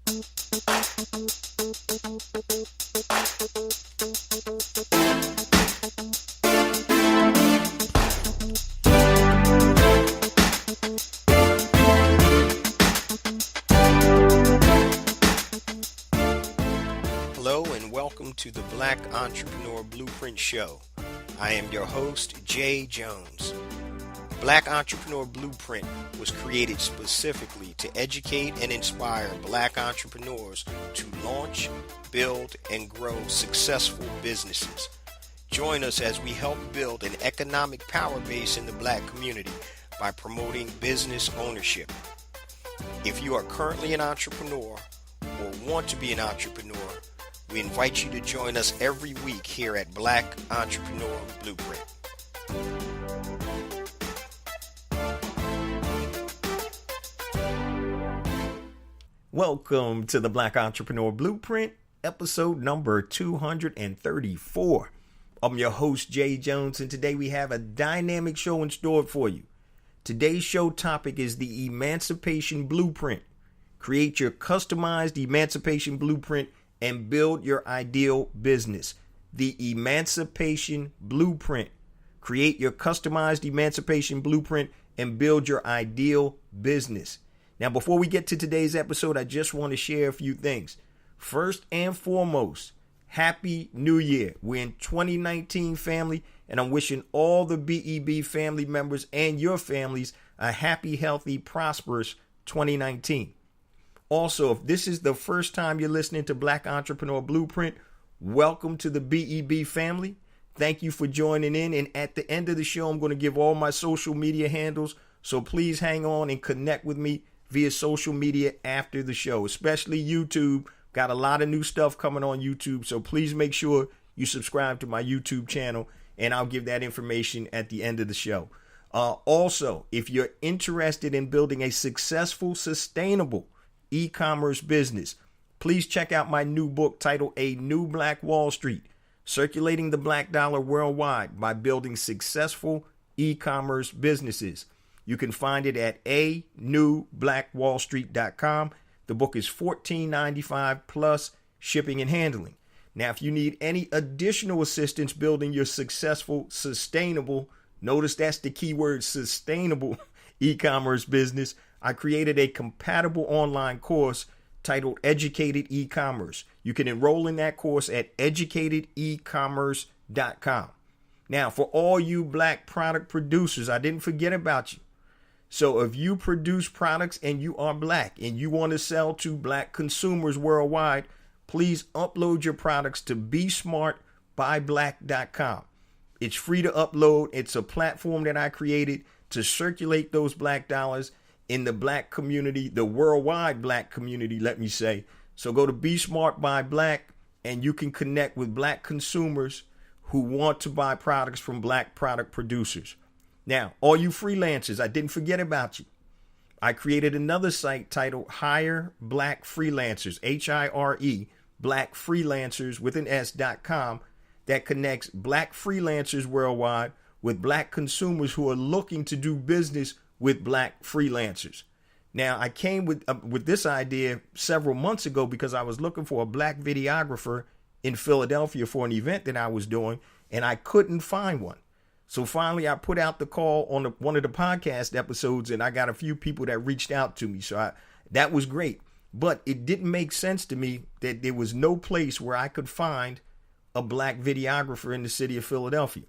Hello and welcome to the Black Entrepreneur Blueprint Show. I am your host, Jay Jones. Black Entrepreneur Blueprint was created specifically to educate and inspire Black entrepreneurs to launch, build, and grow successful businesses. Join us as we help build an economic power base in the Black community by promoting business ownership. If you are currently an entrepreneur or want to be an entrepreneur, we invite you to join us every week here at Black Entrepreneur Blueprint. Welcome to the Black Entrepreneur Blueprint, episode number 234. I'm your host, Jay Jones, and today we have a dynamic show in store for you. Today's show topic is the Emancipation Blueprint. Create your customized Emancipation Blueprint and build your ideal business. The Emancipation Blueprint. Create your customized Emancipation Blueprint and build your ideal business. Now, before we get to today's episode, I just want to share a few things. First and foremost, Happy New Year. We're in 2019, family, and I'm wishing all the BEB family members and your families a happy, healthy, prosperous 2019. Also, if this is the first time you're listening to Black Entrepreneur Blueprint, welcome to the BEB family. Thank you for joining in. And at the end of the show, I'm going to give all my social media handles. So please hang on and connect with me via social media after the show, especially YouTube. Got a lot of new stuff coming on YouTube. So please make sure you subscribe to my YouTube channel, and I'll give that information at the end of the show. Also, if you're interested in building a successful, sustainable e-commerce business, please check out my new book titled A New Black Wall Street, Circulating the Black Dollar Worldwide by Building Successful E-Commerce Businesses. You can find it at anewblackwallstreet.com. The book is $14.95 plus shipping and handling. Now, if you need any additional assistance building your successful, sustainable, notice that's the key word, sustainable e-commerce business, I created a compatible online course titled Educated E-Commerce. You can enroll in that course at educatedecommerce.com. Now, for all you Black product producers, I didn't forget about you. So if you produce products and you are Black and you want to sell to Black consumers worldwide, please upload your products to besmartbyblack.com. It's free to upload. It's a platform that I created to circulate those Black dollars in the Black community, the worldwide Black community, let me say. So go to Be Smart by Black and you can connect with Black consumers who want to buy products from Black product producers. Now, all you freelancers, I didn't forget about you. I created another site titled Hire Black Freelancers, HIRE, Black Freelancers with an S.com, that connects Black freelancers worldwide with Black consumers who are looking to do business with Black freelancers. Now, I came with this idea several months ago because I was looking for a Black videographer in Philadelphia for an event that I was doing, and I couldn't find one. So finally, I put out the call on one of the podcast episodes, and I got a few people that reached out to me. So that was great. But it didn't make sense to me that there was no place where I could find a Black videographer in the city of Philadelphia.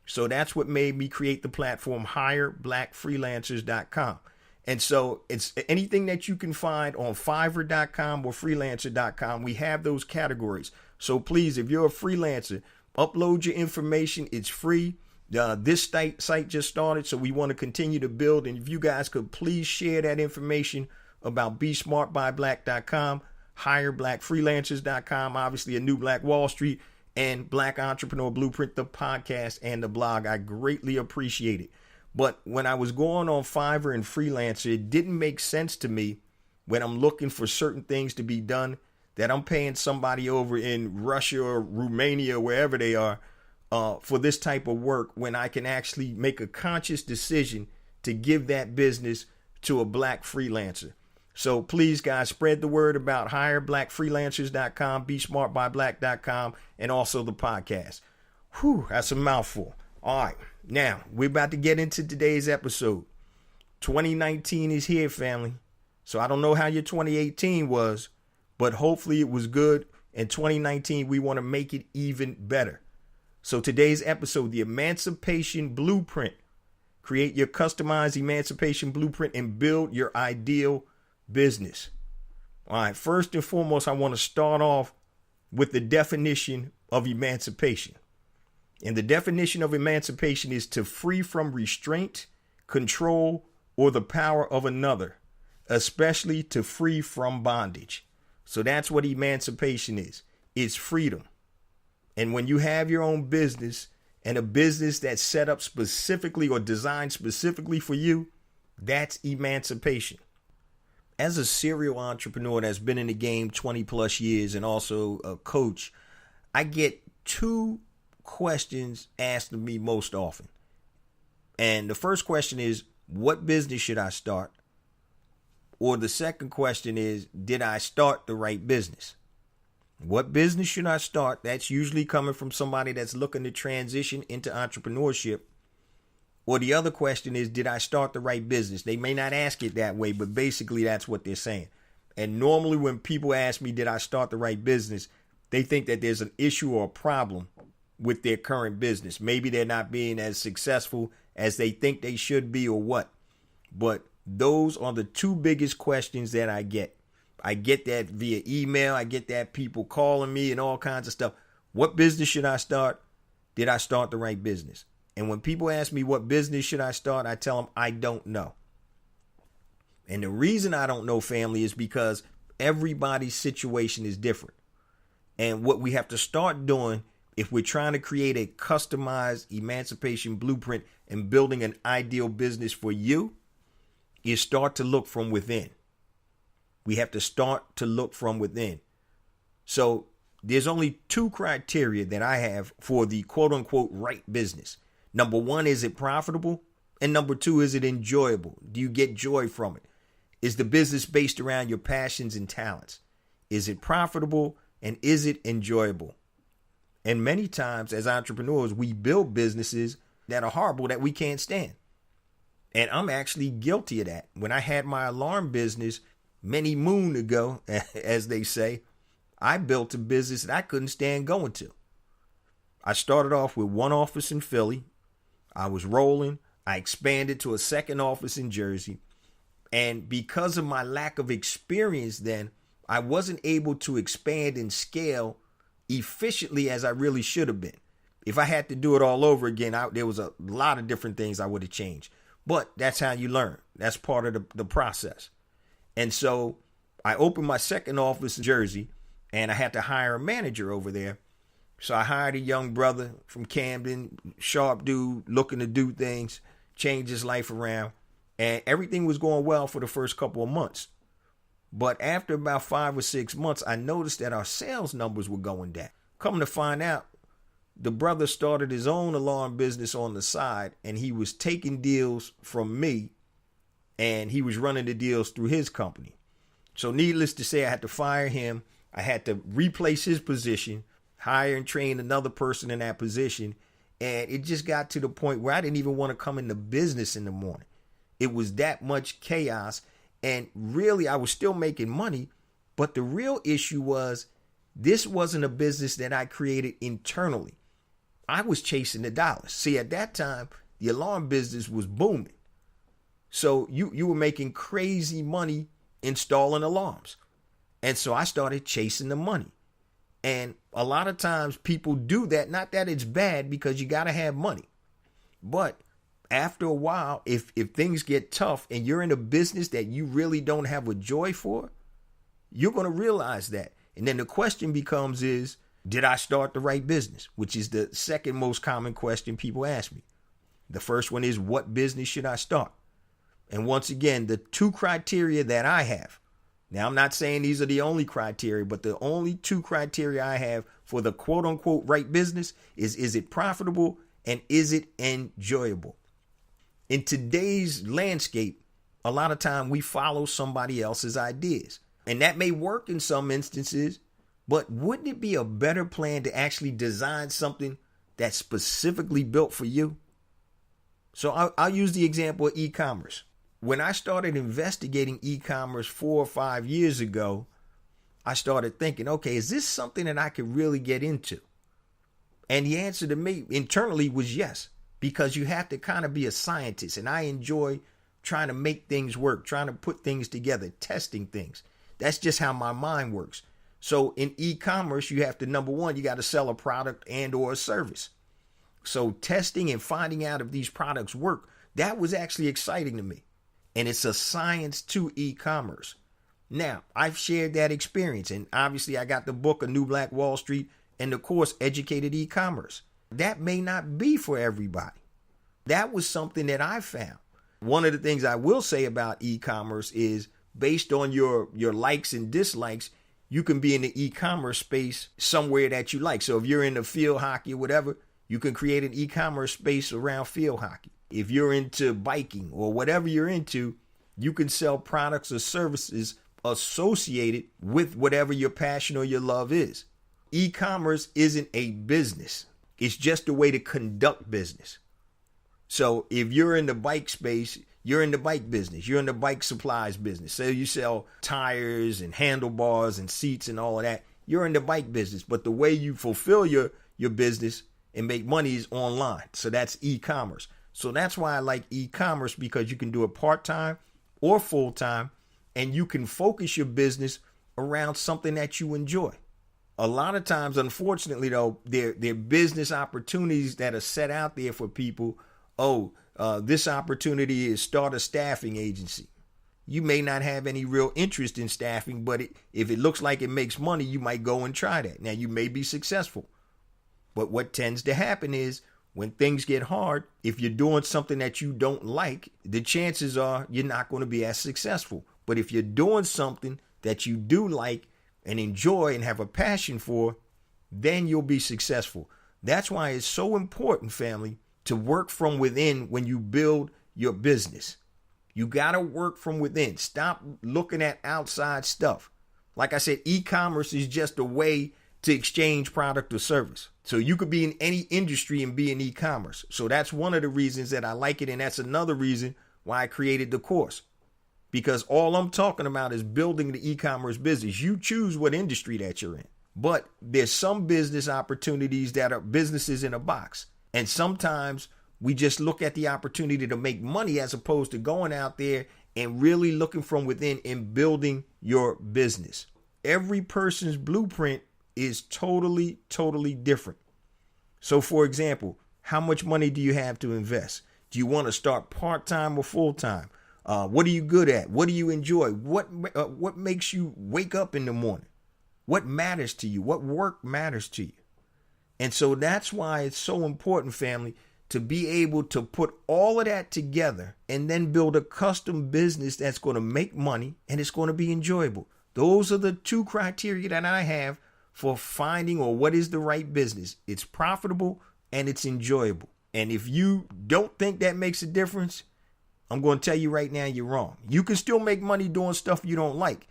So that's what made me create the platform HireBlackFreelancers.com. And so it's anything that you can find on Fiverr.com or Freelancer.com. We have those categories. So please, if you're a freelancer, upload your information. It's free. This site just started, so we want to continue to build. And if you guys could please share that information about BeSmartByBlack.com, HireBlackFreelancers.com, obviously A New Black Wall Street, and Black Entrepreneur Blueprint, the podcast and the blog. I greatly appreciate it. But when I was going on Fiverr and Freelancer, it didn't make sense to me when I'm looking for certain things to be done that I'm paying somebody over in Russia or Romania, wherever they are, for this type of work, when I can actually make a conscious decision to give that business to a Black freelancer. So please, guys, spread the word about hireblackfreelancers.com, besmartbyblack.com, and also the podcast. Whew, that's a mouthful. All right, now we're about to get into today's episode. 2019 is here, family. So I don't know how your 2018 was, but hopefully it was good. And 2019, we want to make it even better. So today's episode, the Emancipation Blueprint. Create your customized Emancipation Blueprint and build your ideal business. All right, first and foremost, I want to start off with the definition of emancipation. And the definition of emancipation is to free from restraint, control, or the power of another, especially to free from bondage. So that's what emancipation is. It's freedom. And when you have your own business and a business that's set up specifically or designed specifically for you, that's emancipation. As a serial entrepreneur that's been in the game 20 plus years and also a coach, I get two questions asked of me most often. And the first question is, what business should I start? Or the second question is, did I start the right business? What business should I start? That's usually coming from somebody that's looking to transition into entrepreneurship. Or the other question is, did I start the right business? They may not ask it that way, but basically that's what they're saying. And normally when people ask me, did I start the right business? They think that there's an issue or a problem with their current business. Maybe they're not being as successful as they think they should be or what. But those are the two biggest questions that I get. I get that via email. I get that people calling me and all kinds of stuff. What business should I start? Did I start the right business? And when people ask me what business should I start, I tell them I don't know. And the reason I don't know, family, is because everybody's situation is different. And what we have to start doing if we're trying to create a customized emancipation blueprint and building an ideal business for you is start to look from within. We have to start to look from within. So there's only two criteria that I have for the quote unquote right business. Number one, is it profitable? And number two, is it enjoyable? Do you get joy from it? Is the business based around your passions and talents? Is it profitable and is it enjoyable? And many times as entrepreneurs, we build businesses that are horrible that we can't stand. And I'm actually guilty of that. When I had my alarm business many moon ago, as they say, I built a business that I couldn't stand going to. I started off with one office in Philly. I was rolling. I expanded to a second office in Jersey. And because of my lack of experience then, I wasn't able to expand and scale efficiently as I really should have been. If I had to do it all over again, there was a lot of different things I would have changed. But that's how you learn. That's part of the process. And so I opened my second office in Jersey and I had to hire a manager over there. So I hired a young brother from Camden, sharp dude, looking to do things, change his life around. And everything was going well for the first couple of months. But after about 5 or 6 months, I noticed that our sales numbers were going down. Come to find out, the brother started his own alarm business on the side and he was taking deals from me and he was running the deals through his company. So needless to say, I had to fire him. I had to replace his position, hire and train another person in that position. And it just got to the point where I didn't even want to come into business in the morning. It was that much chaos. And really, I was still making money. But the real issue was this wasn't a business that I created internally. I was chasing the dollars. See, at that time, the alarm business was booming. So you were making crazy money installing alarms. And so I started chasing the money. And a lot of times people do that. Not that it's bad because you got to have money. But after a while, if things get tough and you're in a business that you really don't have a joy for, you're going to realize that. And then the question becomes is, did I start the right business? Which is the second most common question people ask me. The first one is, what business should I start? And once again, the two criteria that I have. Now, I'm not saying these are the only criteria, but the only two criteria I have for the quote unquote right business is it profitable and is it enjoyable? In today's landscape, A lot of time we follow somebody else's ideas. And that may work in some instances, but wouldn't it be a better plan to actually design something that's specifically built for you? So I'll use the example of e-commerce. When I started investigating e-commerce 4 or 5 years ago, I started thinking, okay, is this something that I could really get into? And the answer to me internally was yes, because you have to kind of be a scientist. And I enjoy trying to make things work, trying to put things together, testing things. That's just how my mind works. So in e-commerce, you have to, number one, you got to sell a product and or a service. So testing and finding out if these products work, that was actually exciting to me. And it's a science to e-commerce. Now, I've shared that experience, and obviously I got the book, A New Black Wall Street, and the course, Educated E-Commerce. That may not be for everybody. That was something that I found. One of the things I will say about e-commerce is based on your likes and dislikes, you can be in the e-commerce space somewhere that you like. So if you're into field hockey or whatever, you can create an e-commerce space around field hockey. If you're into biking or whatever you're into, you can sell products or services associated with whatever your passion or your love is. E-commerce isn't a business. It's just a way to conduct business. So if you're in the bike space, you're in the bike business. You're in the bike supplies business. So you sell tires and handlebars and seats and all of that. You're in the bike business. But the way you fulfill your business and make money is online. So that's e-commerce. So that's why I like e-commerce, because you can do it part-time or full-time, and you can focus your business around something that you enjoy. A lot of times, unfortunately, though, there are business opportunities that are set out there for people. This opportunity is start a staffing agency. You may not have any real interest in staffing, but if it looks like it makes money, you might go and try that. Now, you may be successful. But what tends to happen is when things get hard, if you're doing something that you don't like, the chances are you're not going to be as successful. But if you're doing something that you do like and enjoy and have a passion for, then you'll be successful. That's why it's so important, family, to work from within when you build your business. You got to work from within. Stop looking at outside stuff. Like I said, e-commerce is just a way to exchange product or service. So you could be in any industry and be in e-commerce. So that's one of the reasons that I like it. And that's another reason why I created the course. Because all I'm talking about is building the e-commerce business. You choose what industry that you're in. But there's some business opportunities that are businesses in a box. And sometimes we just look at the opportunity to make money as opposed to going out there and really looking from within and building your business. Every person's blueprint is totally, totally different. So, for example, how much money do you have to invest? Do you want to start part-time or full-time? What are you good at? What do you enjoy? What makes you wake up in the morning? What matters to you? What work matters to you? And so that's why it's so important, family, to be able to put all of that together and then build a custom business that's going to make money and it's going to be enjoyable. Those are the two criteria that I have for finding or what is the right business. It's profitable and it's enjoyable. And if you don't think that makes a difference, I'm going to tell you right now, you're wrong. You can still make money doing stuff you don't like.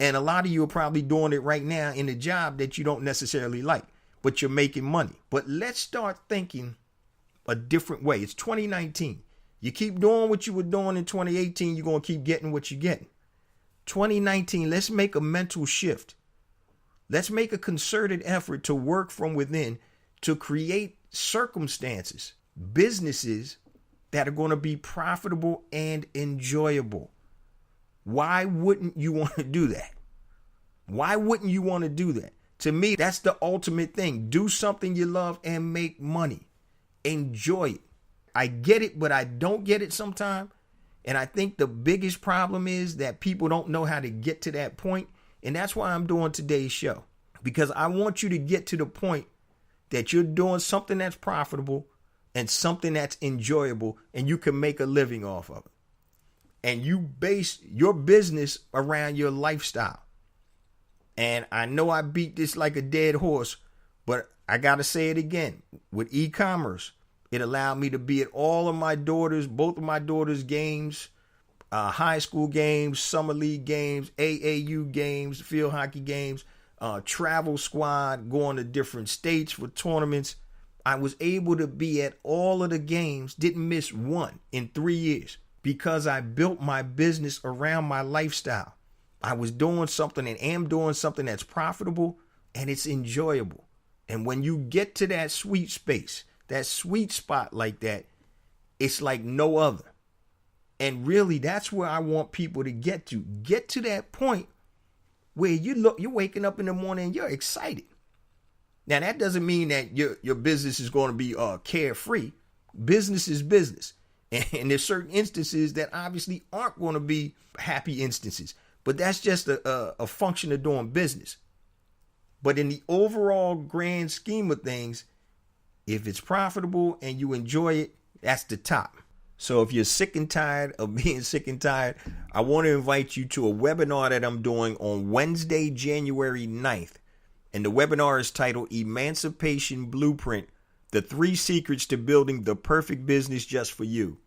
And a lot of you are probably doing it right now in a job that you don't necessarily like, but you're making money. But let's start thinking a different way. It's 2019. You keep doing what you were doing in 2018, you're going to keep getting what you're getting. 2019, let's make a mental shift. Let's make a concerted effort to work from within to create circumstances, businesses that are going to be profitable and enjoyable. Why wouldn't you want to do that? Why wouldn't you want to do that? To me, that's the ultimate thing. Do something you love and make money. Enjoy it. I get it, but I don't get it sometimes. And I think the biggest problem is that people don't know how to get to that point. And that's why I'm doing today's show. Because I want you to get to the point that you're doing something that's profitable and something that's enjoyable and you can make a living off of it. And you base your business around your lifestyle. And I know I beat this like a dead horse, but I got to say it again. With e-commerce, it allowed me to be at all of my daughters, both of my daughters' games, high school games, summer league games, AAU games, field hockey games, travel squad, going to different states for tournaments. I was able to be at all of the games, didn't miss one in 3 years because I built my business around my lifestyle. I was doing something and am doing something that's profitable and it's enjoyable. And when you get to that sweet space, that sweet spot like that, it's like no other. And really, that's where I want people to get to. Get to that point where you're waking up in the morning and you're excited. Now, that doesn't mean that your business is going to be carefree. Business is business. And there's certain instances that obviously aren't going to be happy instances. But that's just a function of doing business. But in the overall grand scheme of things, if it's profitable and you enjoy it, that's the top. So if you're sick and tired of being sick and tired, I want to invite you to a webinar that I'm doing on Wednesday, January 9th. And the webinar is titled Emancipation Blueprint, the 3 Secrets to Building the Perfect Business Just for You.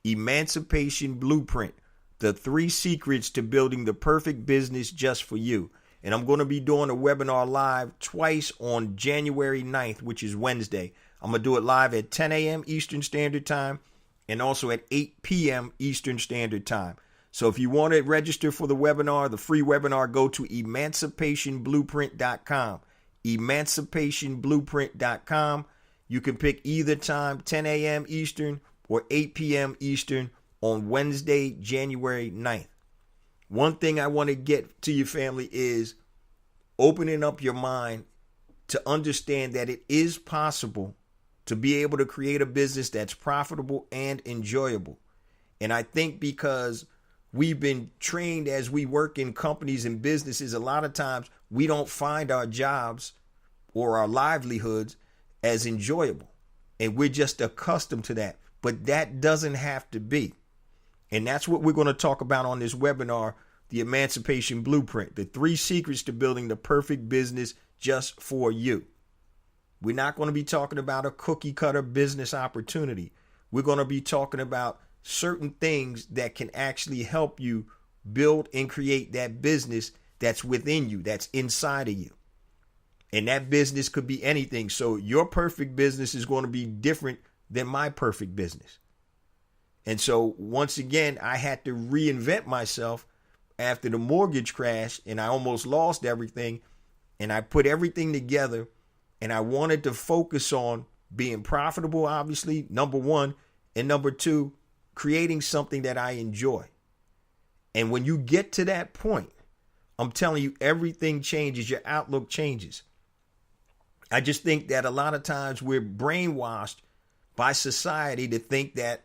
Emancipation Blueprint, the 3 Secrets to Building the Perfect Business Just for You. And I'm going to be doing a webinar live twice on January 9th, which is Wednesday. I'm going to do it live at 10 a.m. Eastern Standard Time and also at 8 p.m. Eastern Standard Time. So if you want to register for the webinar, the free webinar, go to emancipationblueprint.com. Emancipationblueprint.com. You can pick either time, 10 a.m. Eastern or 8 p.m. Eastern on Wednesday, January 9th. One thing I want to get to your family is opening up your mind to understand that it is possible to be able to create a business that's profitable and enjoyable. And I think because we've been trained as we work in companies and businesses, a lot of times we don't find our jobs or our livelihoods as enjoyable. And we're just accustomed to that. But that doesn't have to be. And that's what we're going to talk about on this webinar, the Emancipation Blueprint, the 3 secrets to building the perfect business just for you. We're not going to be talking about a cookie cutter business opportunity. We're going to be talking about certain things that can actually help you build and create that business that's within you, that's inside of you. And that business could be anything. So your perfect business is going to be different than my perfect business. And so once again, I had to reinvent myself after the mortgage crash and I almost lost everything. And I put everything together and I wanted to focus on being profitable, obviously, number one, and number two, creating something that I enjoy. And when you get to that point, I'm telling you, everything changes. Your outlook changes. I just think that a lot of times we're brainwashed by society to think that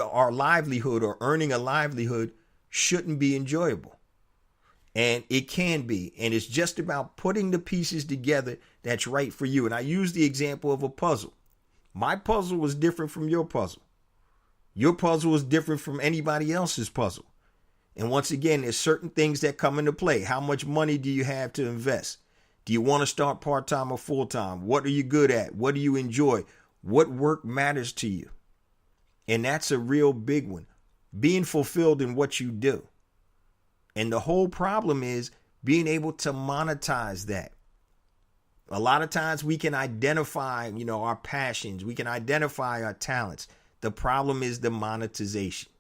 our livelihood or earning a livelihood shouldn't be enjoyable. And it can be. And it's just about putting the pieces together that's right for you. And I use the example of a puzzle. My puzzle was different from your puzzle. Your puzzle is different from anybody else's puzzle. And once again, there's certain things that come into play. How much money do you have to invest? Do you want to start part-time or full-time? What are you good at? What do you enjoy? What work matters to you? And that's a real big one. Being fulfilled in what you do. And the whole problem is being able to monetize that. A lot of times we can identify, our passions. We can identify our talents. The problem is the monetization.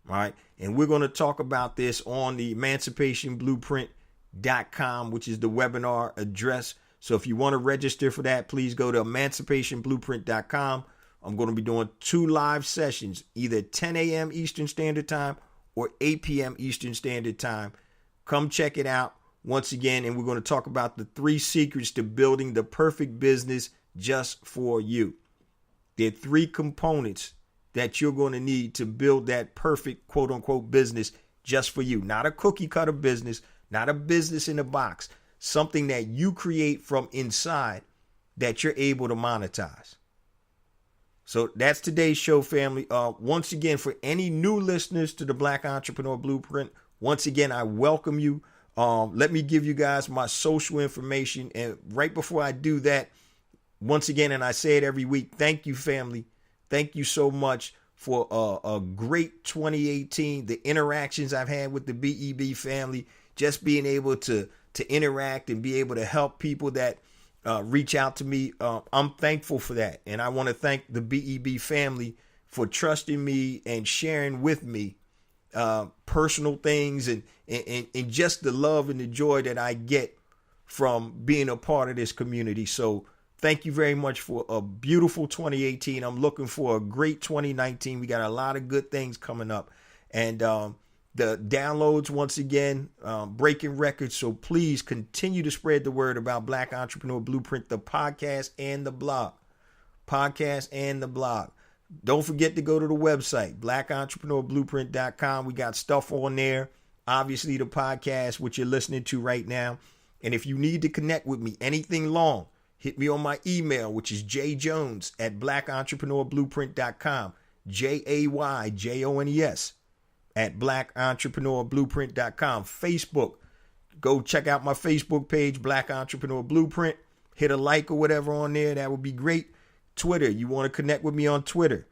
All right. And we're going to talk about this on the emancipationblueprint.com, which is the webinar address. So if you want to register for that, please go to emancipationblueprint.com. I'm going to be doing 2 live sessions, either 10 a.m. Eastern Standard Time or 8 p.m. Eastern Standard Time. Come check it out once again, and we're going to talk about the 3 secrets to building the perfect business just for you. There are 3 components that you're going to need to build that perfect quote unquote business just for you. Not a cookie cutter business, not a business in a box, something that you create from inside that you're able to monetize. So that's today's show, family. Once again, for any new listeners to the Black Entrepreneur Blueprint, once again, I welcome you. Let me give you guys my social information. And right before I do that, once again, and I say it every week, thank you, family. Thank you so much for a great 2018. The interactions I've had with the BEB family, just being able to interact and be able to help people that reach out to me. I'm thankful for that. And I want to thank the BEB family for trusting me and sharing with me personal things and just the love and the joy that I get from being a part of this community. So thank you very much for a beautiful 2018. I'm looking for a great 2019. We got a lot of good things coming up. And the downloads, once again, breaking records. So please continue to spread the word about Black Entrepreneur Blueprint, the podcast and the blog. Podcast and the blog. Don't forget to go to the website, blackentrepreneurblueprint.com. We got stuff on there. Obviously, the podcast, which you're listening to right now. And if you need to connect with me, anything long, hit me on my email, which is jayjones@blackentrepreneurblueprint.com. JAYJONES @blackentrepreneurblueprint.com. Facebook, go check out my Facebook page, Black Entrepreneur Blueprint. Hit a like or whatever on there. That would be great. Twitter, you want to connect with me on Twitter.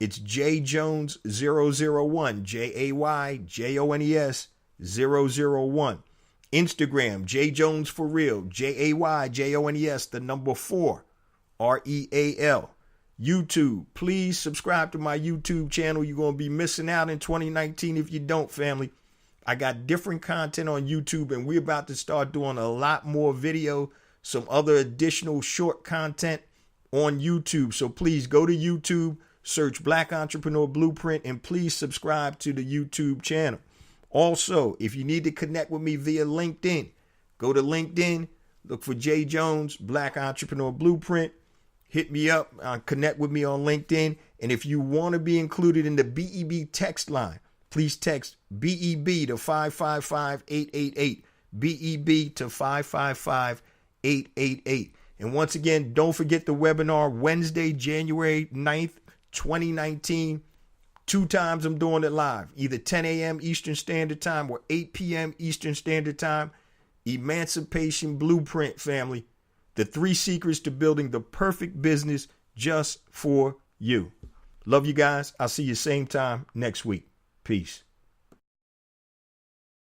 It's jjones001, JAYJONES 001. Instagram, jjones for real, JAYJONES, the number 4, REAL. YouTube, please subscribe to my YouTube channel. You're going to be missing out in 2019 if you don't, family. I got different content on YouTube, and we're about to start doing a lot more video, some other additional short content on YouTube. So please go to YouTube, search Black Entrepreneur Blueprint, and please subscribe to the YouTube channel. Also, if you need to connect with me via LinkedIn, go to LinkedIn, look for Jay Jones, Black Entrepreneur Blueprint. Hit me up, connect with me on LinkedIn. And if you want to be included in the BEB text line, please text BEB to 555-888. BEB to 555-888. And once again, don't forget the webinar Wednesday, January 9th, 2019. 2 times I'm doing it live, either 10 a.m. Eastern Standard Time or 8 p.m. Eastern Standard Time. Emancipation Blueprint, family. The 3 secrets to building the perfect business just for you. Love you guys. I'll see you same time next week. Peace.